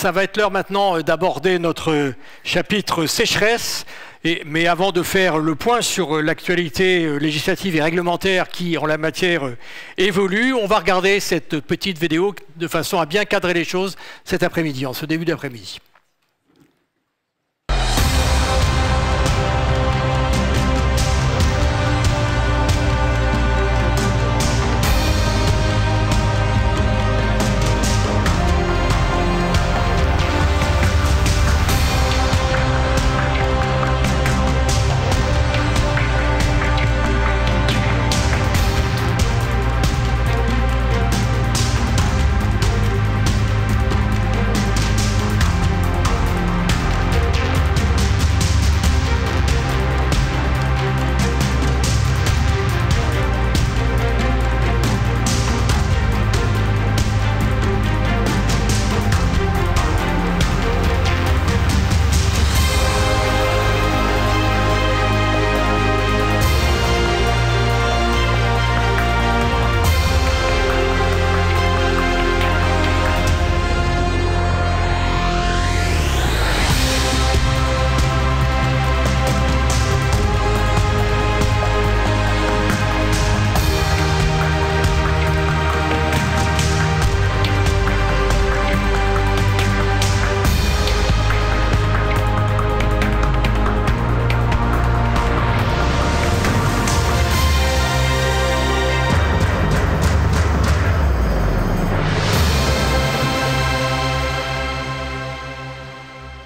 ça va être l'heure maintenant d'aborder notre chapitre sécheresse. Mais avant de faire le point sur l'actualité législative et réglementaire qui, en la matière, évolue, on va regarder cette petite vidéo de façon à bien cadrer les choses cet après-midi, en ce début d'après-midi.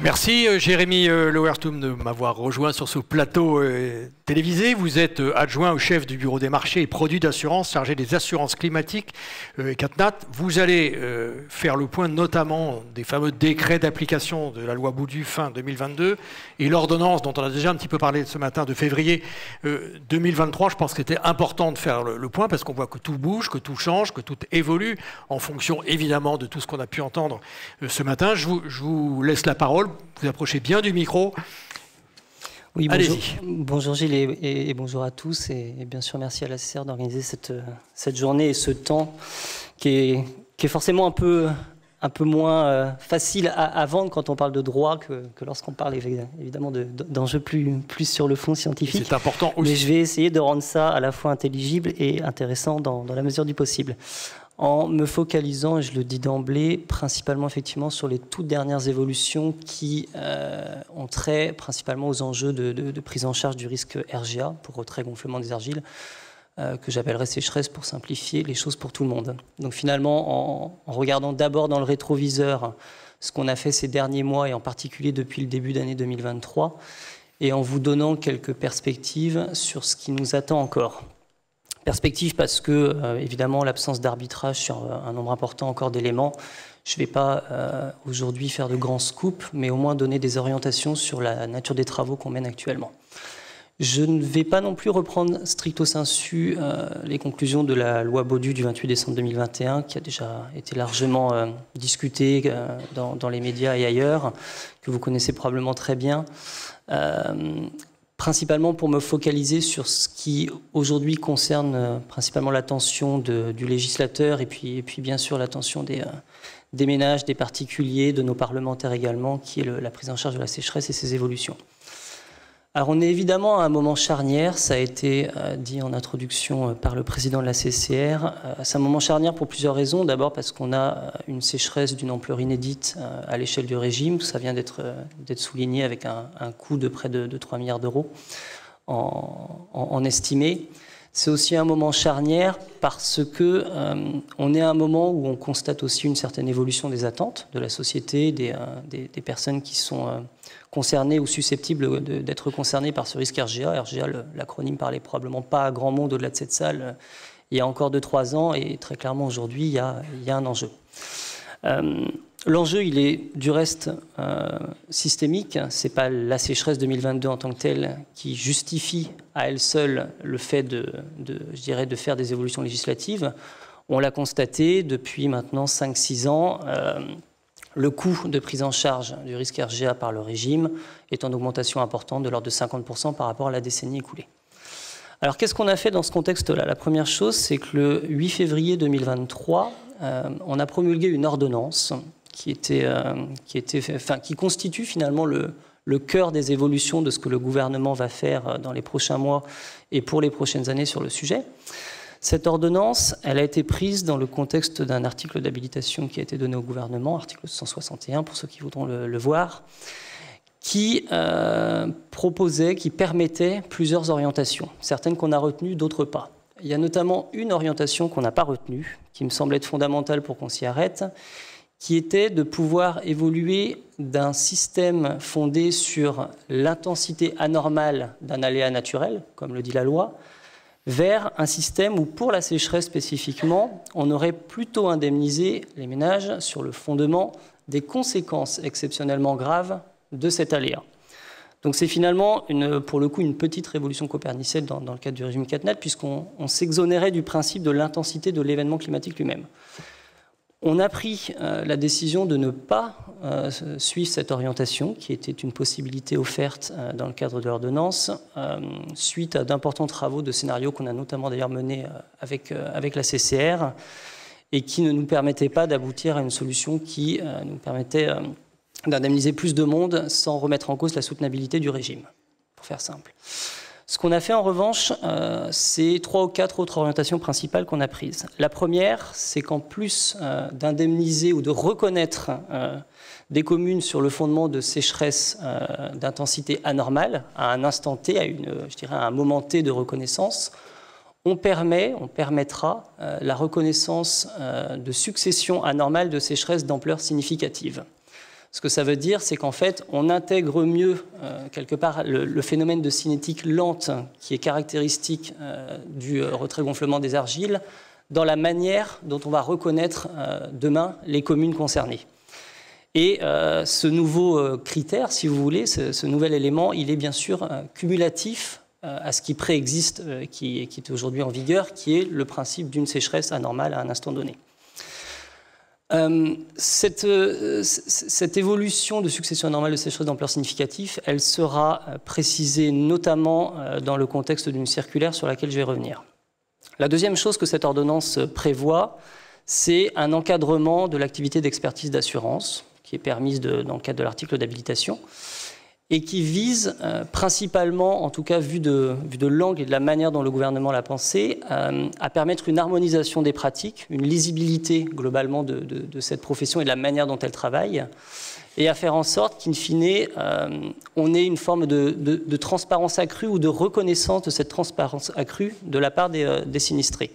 Merci Jérémy Lauerstum de m'avoir rejoint sur ce plateau télévisé. Vous êtes adjoint au chef du bureau des marchés et produits d'assurance chargé des assurances climatiques, CatNat. Vous allez faire le point notamment des fameux décrets d'application de la loi Boudu fin 2022 et l'ordonnance dont on a déjà un petit peu parlé ce matin de février 2023. Je pense que c'était important de faire le point parce qu'on voit que tout bouge, que tout change, que tout évolue en fonction évidemment de tout ce qu'on a pu entendre ce matin. Je vous laisse la parole. Vous approchez bien du micro. Oui, bonjour Gilles et bonjour à tous. Et bien sûr, merci à la CCR d'organiser cette journée et ce temps qui est forcément un peu moins facile à vendre quand on parle de droit que lorsqu'on parle évidemment d'enjeux plus sur le fond scientifique. C'est important aussi. Mais je vais essayer de rendre ça à la fois intelligible et intéressant dans la mesure du possible. En me focalisant, et je le dis d'emblée, principalement effectivement sur les toutes dernières évolutions qui ont trait principalement aux enjeux de prise en charge du risque RGA pour retrait-gonflement des argiles, que j'appellerais sécheresse pour simplifier les choses pour tout le monde. Donc finalement, en regardant d'abord dans le rétroviseur ce qu'on a fait ces derniers mois et en particulier depuis le début d'année 2023, et en vous donnant quelques perspectives sur ce qui nous attend encore. Perspective parce que, évidemment, l'absence d'arbitrage sur un nombre important encore d'éléments, je ne vais pas aujourd'hui faire de grands scoops, mais au moins donner des orientations sur la nature des travaux qu'on mène actuellement. Je ne vais pas non plus reprendre stricto sensu les conclusions de la loi Baudu du 28 décembre 2021, qui a déjà été largement discutée dans les médias et ailleurs, que vous connaissez probablement très bien. Principalement pour me focaliser sur ce qui aujourd'hui concerne principalement l'attention du législateur et puis bien sûr l'attention des ménages, des particuliers, de nos parlementaires également, qui est la prise en charge de la sécheresse et ses évolutions. Alors on est évidemment à un moment charnière, ça a été dit en introduction par le président de la CCR. C'est un moment charnière pour plusieurs raisons. D'abord parce qu'on a une sécheresse d'une ampleur inédite à l'échelle du régime. Ça vient d'être souligné avec un coût de près de 3 milliards d'euros en estimé. C'est aussi un moment charnière parce que on est à un moment où on constate aussi une certaine évolution des attentes de la société, des personnes qui sont concernées ou susceptibles d'être concernées par ce risque RGA. RGA, l'acronyme parlait probablement pas à grand monde au-delà de cette salle il y a encore 2-3 ans, et très clairement aujourd'hui il y a un enjeu. L'enjeu, il est du reste systémique. Ce n'est pas la sécheresse 2022 en tant que telle qui justifie à elle seule le fait de faire des évolutions législatives. On l'a constaté depuis maintenant 5-6 ans. Le coût de prise en charge du risque RGA par le régime est en augmentation importante de l'ordre de 50% par rapport à la décennie écoulée. Alors qu'est-ce qu'on a fait dans ce contexte-là? La première chose, c'est que le 8 février 2023, on a promulgué une ordonnance qui constitue finalement le cœur des évolutions de ce que le gouvernement va faire dans les prochains mois et pour les prochaines années sur le sujet. Cette ordonnance, elle a été prise dans le contexte d'un article d'habilitation qui a été donné au gouvernement, article 161 pour ceux qui voudront le voir, qui permettait plusieurs orientations, certaines qu'on a retenues, d'autres pas. Il y a notamment une orientation qu'on n'a pas retenue, qui me semble être fondamentale pour qu'on s'y arrête, qui était de pouvoir évoluer d'un système fondé sur l'intensité anormale d'un aléa naturel, comme le dit la loi, vers un système où, pour la sécheresse spécifiquement, on aurait plutôt indemnisé les ménages sur le fondement des conséquences exceptionnellement graves de cet aléa. Donc c'est finalement, pour le coup, une petite révolution copernicienne dans le cadre du régime CatNat, puisqu'on s'exonérait du principe de l'intensité de l'événement climatique lui-même. On a pris la décision de ne pas suivre cette orientation, qui était une possibilité offerte dans le cadre de l'ordonnance, suite à d'importants travaux de scénarios qu'on a notamment d'ailleurs menés avec la CCR, et qui ne nous permettaient pas d'aboutir à une solution qui nous permettait d'indemniser plus de monde sans remettre en cause la soutenabilité du régime, pour faire simple. Ce qu'on a fait en revanche, c'est 3 ou 4 autres orientations principales qu'on a prises. La première, c'est qu'en plus d'indemniser ou de reconnaître des communes sur le fondement de sécheresse d'intensité anormale, à un instant T, à un moment T de reconnaissance, on permettra la reconnaissance de successions anormales de sécheresse d'ampleur significative. Ce que ça veut dire, c'est qu'en fait, on intègre mieux, quelque part, le phénomène de cinétique lente qui est caractéristique du retrait-gonflement des argiles dans la manière dont on va reconnaître demain les communes concernées. Et ce nouveau critère, si vous voulez, ce nouvel élément, il est bien sûr cumulatif à ce qui préexiste, qui est aujourd'hui en vigueur, qui est le principe d'une sécheresse anormale à un instant donné. Cette évolution de succession anormale de sécheresse d'ampleur significative, elle sera précisée notamment dans le contexte d'une circulaire sur laquelle je vais revenir. La deuxième chose que cette ordonnance prévoit, c'est un encadrement de l'activité d'expertise d'assurance qui est permise dans le cadre de l'article d'habilitation et qui vise principalement, en tout cas vu de l'angle et de la manière dont le gouvernement l'a pensé, à permettre une harmonisation des pratiques, une lisibilité globalement de cette profession et de la manière dont elle travaille, et à faire en sorte qu'in fine, on ait une forme de transparence accrue ou de reconnaissance de cette transparence accrue de la part des sinistrés.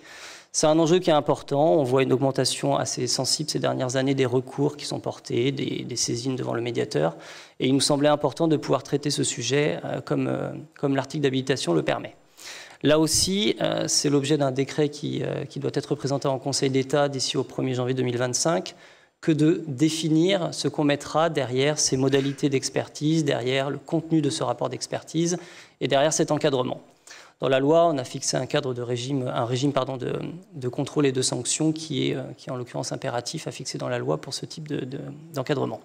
C'est un enjeu qui est important. On voit une augmentation assez sensible ces dernières années des recours qui sont portés, des saisines devant le médiateur. Et il nous semblait important de pouvoir traiter ce sujet comme l'article d'habilitation le permet. Là aussi, c'est l'objet d'un décret qui doit être présenté en Conseil d'État d'ici au 1er janvier 2025, que de définir ce qu'on mettra derrière ces modalités d'expertise, derrière le contenu de ce rapport d'expertise et derrière cet encadrement. Dans la loi, on a fixé un cadre de régime, de contrôle et de sanctions qui est en l'occurrence impératif à fixer dans la loi pour ce type d'encadrement.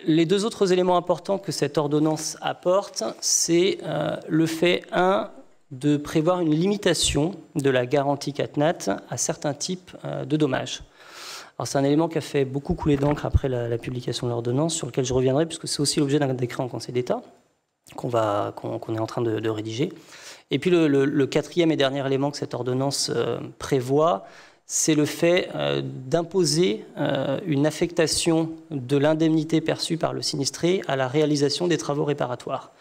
Les deux autres éléments importants que cette ordonnance apporte, c'est le fait, de prévoir une limitation de la garantie CatNat à certains types de dommages. Alors c'est un élément qui a fait beaucoup couler d'encre après la publication de l'ordonnance, sur lequel je reviendrai, puisque c'est aussi l'objet d'un décret en Conseil d'État qu'on est en train de rédiger. Et puis le quatrième et dernier élément que cette ordonnance prévoit, c'est le fait d'imposer une affectation de l'indemnité perçue par le sinistré à la réalisation des travaux réparatoires.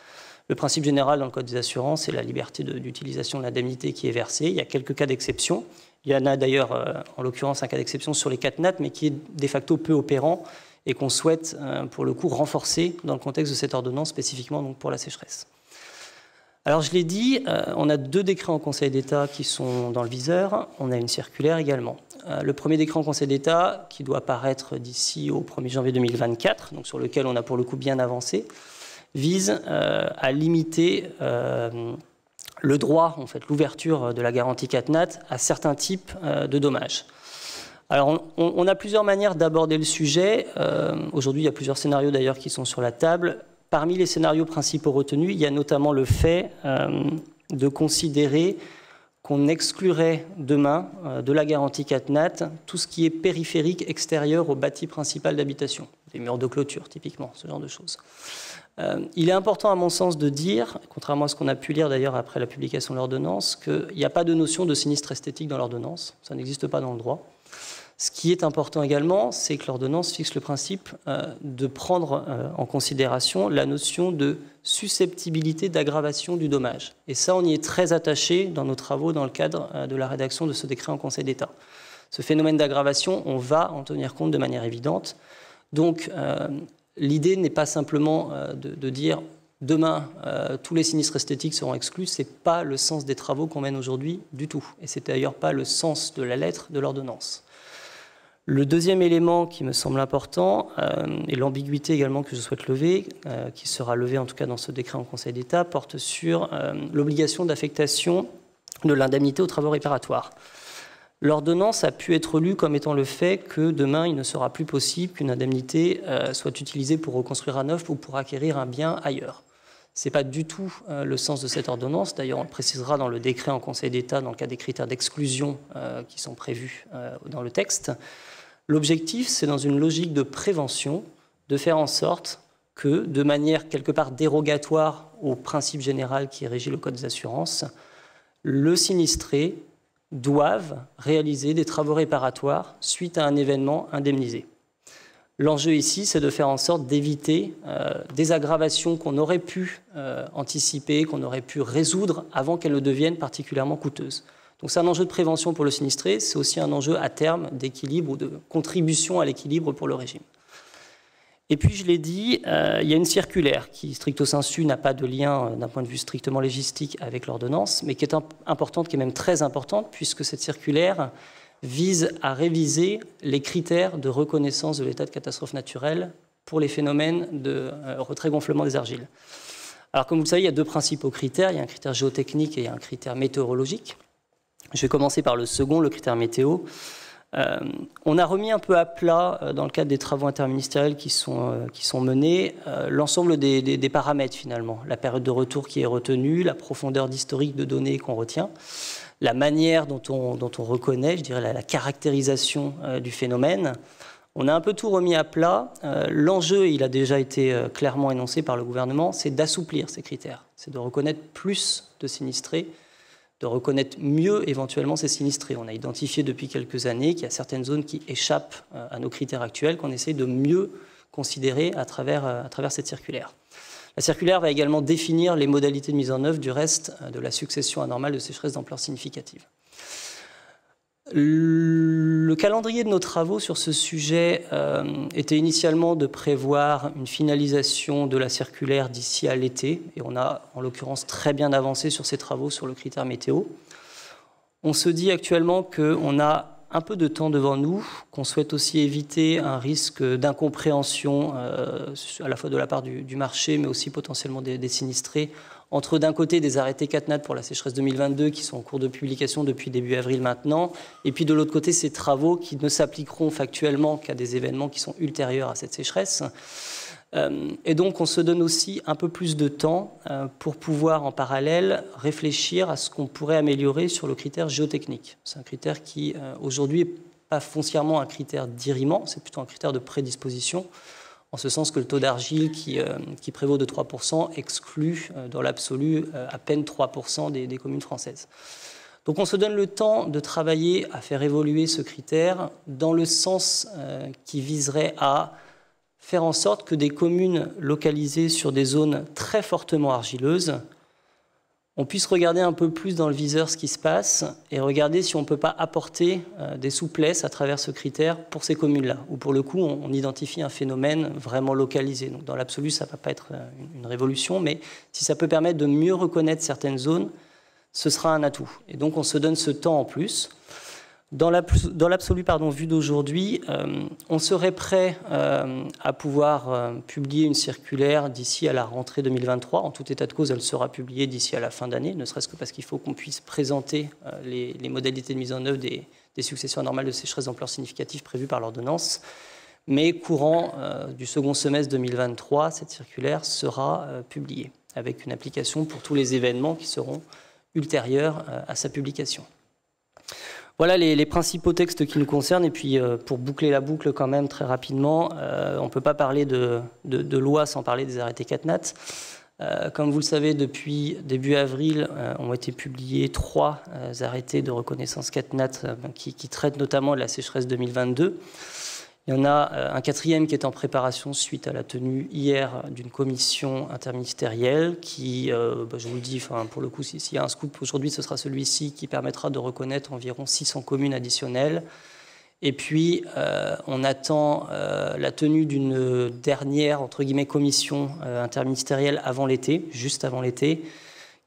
Le principe général dans le Code des assurances, c'est la liberté d'utilisation de l'indemnité qui est versée. Il y a quelques cas d'exception. Il y en a d'ailleurs, en l'occurrence, un cas d'exception sur les CatNat, mais qui est de facto peu opérant et qu'on souhaite, pour le coup, renforcer dans le contexte de cette ordonnance, spécifiquement donc, pour la sécheresse. Alors, je l'ai dit, on a 2 décrets en Conseil d'État qui sont dans le viseur. On a une circulaire également. Le premier décret en Conseil d'État, qui doit paraître d'ici au 1er janvier 2024, donc sur lequel on a pour le coup bien avancé, vise à limiter le droit, en fait, l'ouverture de la garantie CatNat à certains types de dommages. Alors, on a plusieurs manières d'aborder le sujet. Aujourd'hui, il y a plusieurs scénarios d'ailleurs qui sont sur la table. Parmi les scénarios principaux retenus, il y a notamment le fait de considérer qu'on exclurait demain de la garantie CatNat tout ce qui est périphérique extérieur au bâti principal d'habitation, des murs de clôture typiquement, ce genre de choses. Il est important à mon sens de dire, contrairement à ce qu'on a pu lire d'ailleurs après la publication de l'ordonnance, qu'il n'y a pas de notion de sinistre esthétique dans l'ordonnance, ça n'existe pas dans le droit. Ce qui est important également, c'est que l'ordonnance fixe le principe de prendre en considération la notion de susceptibilité d'aggravation du dommage. Et ça, on y est très attaché dans nos travaux dans le cadre de la rédaction de ce décret en Conseil d'État. Ce phénomène d'aggravation, on va en tenir compte de manière évidente. Donc, l'idée n'est pas simplement de dire demain, tous les sinistres esthétiques seront exclus. Ce n'est pas le sens des travaux qu'on mène aujourd'hui du tout. Et ce n'est d'ailleurs pas le sens de la lettre de l'ordonnance. Le deuxième élément qui me semble important, et l'ambiguïté également que je souhaite lever, qui sera levée en tout cas dans ce décret en Conseil d'État, porte sur l'obligation d'affectation de l'indemnité aux travaux réparatoires. L'ordonnance a pu être lue comme étant le fait que demain, il ne sera plus possible qu'une indemnité soit utilisée pour reconstruire à neuf ou pour acquérir un bien ailleurs. Ce n'est pas du tout le sens de cette ordonnance. D'ailleurs, on le précisera dans le décret en Conseil d'État, dans le cas des critères d'exclusion qui sont prévus dans le texte. L'objectif, c'est dans une logique de prévention, de faire en sorte que, de manière quelque part dérogatoire au principe général qui régit le Code des assurances, le sinistré doive réaliser des travaux réparatoires suite à un événement indemnisé. L'enjeu ici, c'est de faire en sorte d'éviter des aggravations qu'on aurait pu anticiper, qu'on aurait pu résoudre avant qu'elles ne deviennent particulièrement coûteuses. Donc c'est un enjeu de prévention pour le sinistré, c'est aussi un enjeu à terme d'équilibre ou de contribution à l'équilibre pour le régime. Et puis, je l'ai dit, il y a une circulaire qui, stricto sensu, n'a pas de lien d'un point de vue strictement légistique avec l'ordonnance, mais qui est importante, qui est même très importante, puisque cette circulaire vise à réviser les critères de reconnaissance de l'état de catastrophe naturelle pour les phénomènes de retrait-gonflement des argiles. Alors, comme vous le savez, il y a deux principaux critères. Il y a un critère géotechnique et il y a un critère météorologique. Je vais commencer par le second, le critère météo. On a remis un peu à plat, dans le cadre des travaux interministériels qui sont menés, l'ensemble des paramètres finalement. La période de retour qui est retenue, la profondeur d'historique de données qu'on retient, la manière dont on reconnaît, je dirais la caractérisation du phénomène. On a un peu tout remis à plat. L'enjeu, il a déjà été clairement énoncé par le gouvernement, c'est d'assouplir ces critères. C'est de reconnaître plus de sinistrés, de reconnaître mieux éventuellement ces sinistrés. On a identifié depuis quelques années qu'il y a certaines zones qui échappent à nos critères actuels, qu'on essaie de mieux considérer à travers cette circulaire. La circulaire va également définir les modalités de mise en œuvre du reste de la succession anormale de sécheresse d'ampleur significative. Le calendrier de nos travaux sur ce sujet était initialement de prévoir une finalisation de la circulaire d'ici à l'été, et on a en l'occurrence très bien avancé sur ces travaux sur le critère météo. On se dit actuellement qu'on a un peu de temps devant nous, qu'on souhaite aussi éviter un risque d'incompréhension à la fois de la part du marché, mais aussi potentiellement des sinistrés, entre d'un côté des arrêtés CatNat pour la sécheresse 2022 qui sont en cours de publication depuis début avril maintenant, et puis de l'autre côté ces travaux qui ne s'appliqueront factuellement qu'à des événements qui sont ultérieurs à cette sécheresse. Et donc on se donne aussi un peu plus de temps pour pouvoir en parallèle réfléchir à ce qu'on pourrait améliorer sur le critère géotechnique. C'est un critère qui aujourd'hui n'est pas foncièrement un critère d'irriment, c'est plutôt un critère de prédisposition, en ce sens que le taux d'argile qui prévaut de 3% exclut dans l'absolu à peine 3% des communes françaises. Donc on se donne le temps de travailler à faire évoluer ce critère dans le sens qui viserait à faire en sorte que des communes localisées sur des zones très fortement argileuses, on puisse regarder un peu plus dans le viseur ce qui se passe et regarder si on ne peut pas apporter des souplesses à travers ce critère pour ces communes-là, où pour le coup on identifie un phénomène vraiment localisé. Donc dans l'absolu, ça ne va pas être une révolution, mais si ça peut permettre de mieux reconnaître certaines zones, ce sera un atout. Et donc on se donne ce temps en plus. Dans l'absolu, vu d'aujourd'hui, on serait prêt à pouvoir publier une circulaire d'ici à la rentrée 2023. En tout état de cause, elle sera publiée d'ici à la fin d'année, ne serait-ce que parce qu'il faut qu'on puisse présenter les modalités de mise en œuvre des successions anormales de sécheresse d'ampleur significative prévues par l'ordonnance. Mais courant du second semestre 2023, cette circulaire sera publiée, avec une application pour tous les événements qui seront ultérieure à sa publication. Voilà les principaux textes qui nous concernent. Et puis, pour boucler la boucle quand même très rapidement, on ne peut pas parler de loi sans parler des arrêtés CatNat. Comme vous le savez, depuis début avril, ont été publiés 3 arrêtés de reconnaissance CatNat qui traitent notamment de la sécheresse 2022. Il y en a un 4e qui est en préparation suite à la tenue hier d'une commission interministérielle qui, je vous le dis, pour le coup, s'il y a un scoop aujourd'hui, ce sera celui-ci qui permettra de reconnaître environ 600 communes additionnelles. Et puis, on attend la tenue d'une dernière, entre guillemets, commission interministérielle avant l'été, juste avant l'été,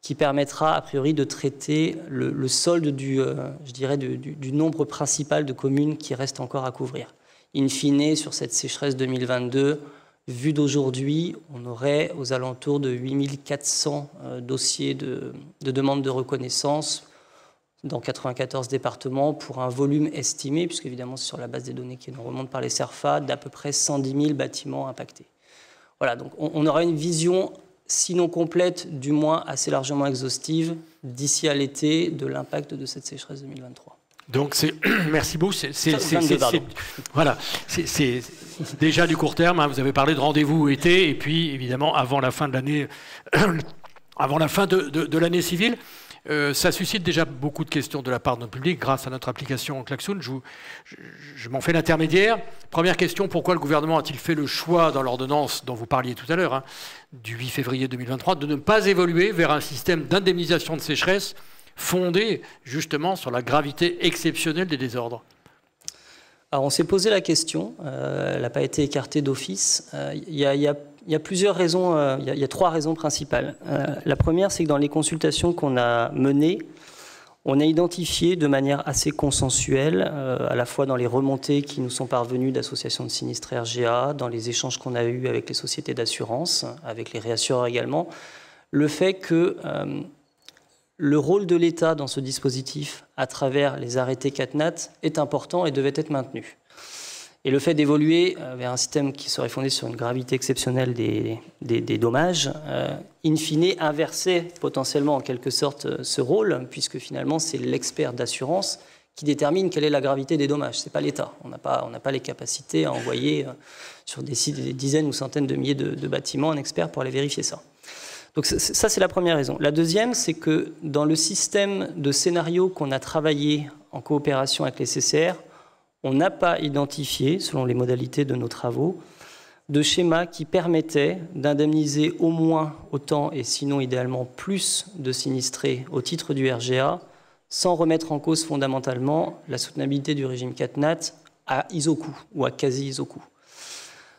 qui permettra, a priori, de traiter le solde du nombre principal de communes qui reste encore à couvrir. In fine, sur cette sécheresse 2022, vu d'aujourd'hui, on aurait aux alentours de 8400 dossiers de demande de reconnaissance dans 94 départements pour un volume estimé, puisque évidemment c'est sur la base des données qui nous remontent par les CERFA, d'à peu près 110 000 bâtiments impactés. Voilà, donc on aura une vision, sinon complète, du moins assez largement exhaustive, d'ici à l'été, de l'impact de cette sécheresse 2023. Donc, merci beaucoup. Voilà, c'est déjà du court terme. Hein, vous avez parlé de rendez-vous été, et puis évidemment avant la fin de l'année, avant la fin de l'année civile. Ça suscite déjà beaucoup de questions de la part de notre public grâce à notre application Klaxoon. Je m'en fais l'intermédiaire. Première question, pourquoi le gouvernement a-t-il fait le choix dans l'ordonnance dont vous parliez tout à l'heure, hein, du 8 février 2023, de ne pas évoluer vers un système d'indemnisation de sécheresse fondé justement sur la gravité exceptionnelle des désordres? Alors on s'est posé la question, elle n'a pas été écartée d'office. Il y a plusieurs raisons, il y a 3 raisons principales. La première, c'est que dans les consultations qu'on a menées, on a identifié de manière assez consensuelle, à la fois dans les remontées qui nous sont parvenues d'associations de sinistrés RGA, dans les échanges qu'on a eus avec les sociétés d'assurance, avec les réassureurs également, le fait que le rôle de l'État dans ce dispositif, à travers les arrêtés CatNat, est important et devait être maintenu. Et le fait d'évoluer vers un système qui serait fondé sur une gravité exceptionnelle des dommages, in fine, inversait potentiellement en quelque sorte ce rôle, puisque finalement c'est l'expert d'assurance qui détermine quelle est la gravité des dommages. Ce n'est pas l'État. On n'a pas les capacités à envoyer sur des dizaines ou centaines de milliers de bâtiments un expert pour aller vérifier ça. Donc ça, c'est la première raison. La deuxième, c'est que dans le système de scénario qu'on a travaillé en coopération avec les CCR, on n'a pas identifié, selon les modalités de nos travaux, de schéma qui permettait d'indemniser au moins autant, et sinon idéalement plus, de sinistrés au titre du RGA, sans remettre en cause fondamentalement la soutenabilité du régime CatNat à ISO-coût ou à quasi-ISO-coût.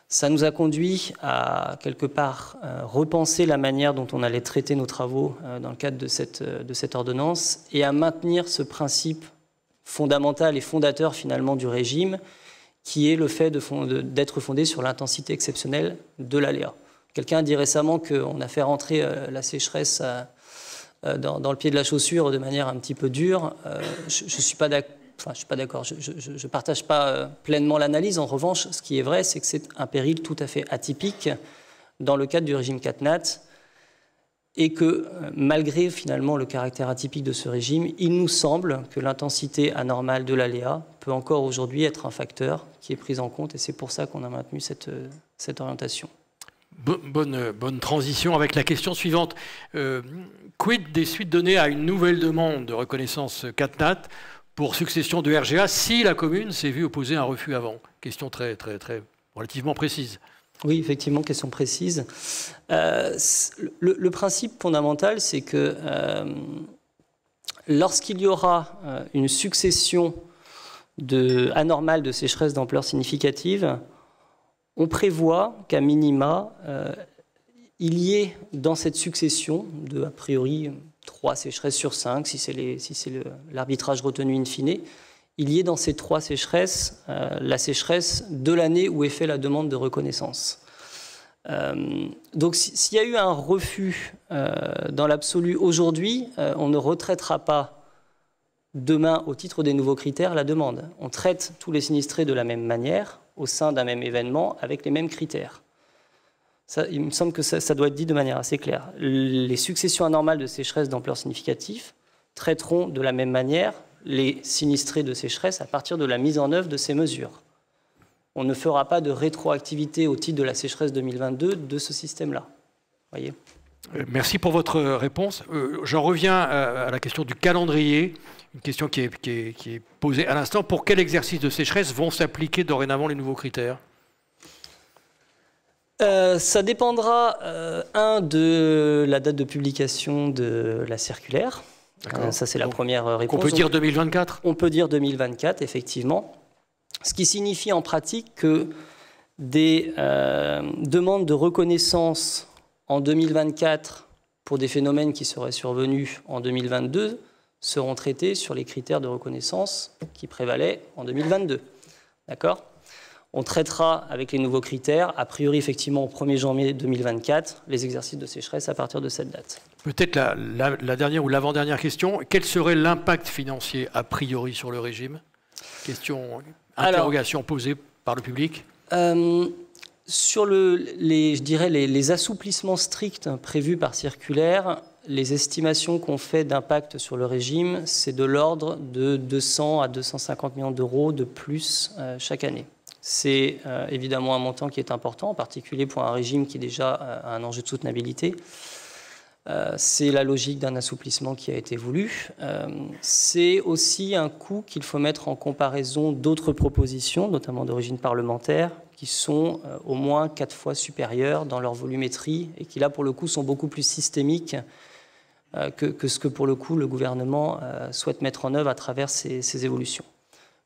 Ça nous a conduit à, quelque part, repenser la manière dont on allait traiter nos travaux dans le cadre de cette ordonnance et à maintenir ce principe fondamental et fondateur, finalement, du régime, qui est le fait d'être fondé sur l'intensité exceptionnelle de l'aléa. Quelqu'un a dit récemment qu'on a fait rentrer la sécheresse dans le pied de la chaussure de manière un petit peu dure. Je ne suis pas d'accord. Enfin, je ne suis pas d'accord, je ne partage pas pleinement l'analyse. En revanche, ce qui est vrai, c'est que c'est un péril tout à fait atypique dans le cadre du régime CatNat et que malgré finalement le caractère atypique de ce régime, il nous semble que l'intensité anormale de l'aléa peut encore aujourd'hui être un facteur qui est pris en compte et c'est pour ça qu'on a maintenu cette orientation. Bonne transition avec la question suivante. Quid des suites données à une nouvelle demande de reconnaissance CatNat pour succession de RGA si la commune s'est vue opposer un refus avant? Question très relativement précise. Oui, effectivement, question précise. Le principe fondamental, c'est que lorsqu'il y aura une succession anormale de sécheresse d'ampleur significative, on prévoit qu'à minima, il y ait dans cette succession de, a priori, 3 sécheresses sur 5, si c'est l'arbitrage retenu in fine, il y ait dans ces 3 sécheresses la sécheresse de l'année où est faite la demande de reconnaissance. Donc s'il y a eu un refus dans l'absolu aujourd'hui, on ne retraitera pas demain au titre des nouveaux critères la demande. On traite tous les sinistrés de la même manière, au sein d'un même événement, avec les mêmes critères. Ça, il me semble que ça doit être dit de manière assez claire. Les successions anormales de sécheresse d'ampleur significative traiteront de la même manière les sinistrés de sécheresse à partir de la mise en œuvre de ces mesures. On ne fera pas de rétroactivité au titre de la sécheresse 2022 de ce système-là. Voyez ? Merci pour votre réponse. J'en reviens à la question du calendrier, une question qui est posée à l'instant. Pour quel exercice de sécheresse vont s'appliquer dorénavant les nouveaux critères ? Ça dépendra, de la date de publication de la circulaire. Ça, c'est la première réponse. On peut dire 2024 ? On peut dire 2024, effectivement. Ce qui signifie en pratique que des demandes de reconnaissance en 2024 pour des phénomènes qui seraient survenus en 2022 seront traités sur les critères de reconnaissance qui prévalaient en 2022. D'accord ? On traitera avec les nouveaux critères, a priori effectivement au 1er janvier 2024, les exercices de sécheresse à partir de cette date. Peut-être la dernière ou l'avant-dernière question. Quel serait l'impact financier a priori sur le régime ? Interrogation posée par le public. Sur les assouplissements stricts prévus par circulaire, les estimations qu'on fait d'impact sur le régime, c'est de l'ordre de 200 à 250 millions d'euros de plus chaque année. C'est évidemment un montant qui est important, en particulier pour un régime qui est déjà un enjeu de soutenabilité. C'est la logique d'un assouplissement qui a été voulu. C'est aussi un coût qu'il faut mettre en comparaison d'autres propositions, notamment d'origine parlementaire, qui sont au moins 4 fois supérieures dans leur volumétrie et qui, là, pour le coup, sont beaucoup plus systémiques que ce que, pour le coup, le gouvernement souhaite mettre en œuvre à travers ces évolutions.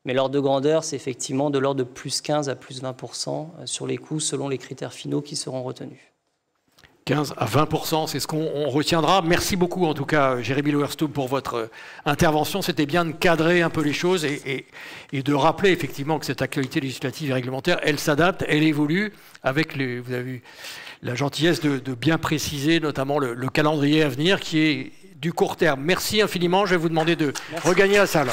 Mais l'ordre de grandeur, c'est effectivement de l'ordre de plus 15 à plus 20% sur les coûts selon les critères finaux qui seront retenus. 15 à 20%, c'est ce qu'on retiendra. Merci beaucoup en tout cas, Jérémy Loehrstube, pour votre intervention. C'était bien de cadrer un peu les choses et de rappeler effectivement que cette actualité législative et réglementaire, elle s'adapte, elle évolue avec vous avez eu la gentillesse de bien préciser notamment le calendrier à venir qui est du court terme. Merci infiniment. Je vais vous demander de regagner la salle.